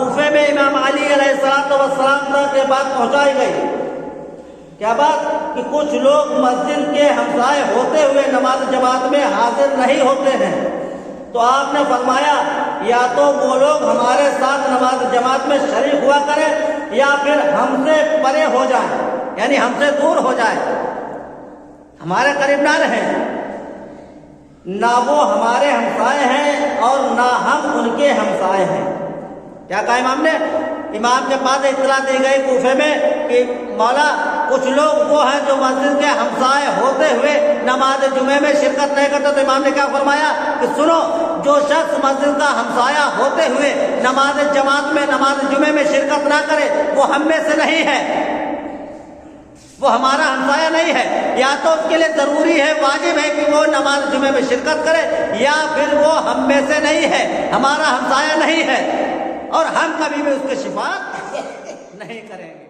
कूफे में इमाम अली अलैहिस्सलाम तक ये बात पहुंचाई गई। क्या बात कि कुछ लोग मस्जिद के हमसाए होते हुए नमाज जमात में हाजिर नहीं होते हैं। तो आपने फरमाया या तो वो लोग हमारे साथ नमाज जमात में शरीक हुआ करें या फिर हमसे परे हो जाए, यानी हमसे दूर हो जाए, हमारे करीब ना रहें। ना वो हमारे हमसाए हैं और ना हम उनके हमसाए हैं। क्या कहा इमाम ने? इमाम के पास इत्तला दी गई कूफे में कि मौला कुछ लोग वो हैं जो मस्जिद के हमसाए होते हुए नमाज जुमे में शिरकत नहीं करते। तो इमाम ने क्या फरमाया कि सुनो, जो शख्स मस्जिद का हमसाया होते हुए नमाज जमात में नमाज जुमे में शिरकत ना करे वो हम में से नहीं है, वो हमारा हमसाया नहीं है। या तो उसके लिए जरूरी है, वाजिब है कि वो नमाज जुमे में शिरकत करे, या फिर वो हम में से नहीं है, हमारा हमसाया नहीं है और हम कभी भी उसकी शिफात नहीं करेंगे।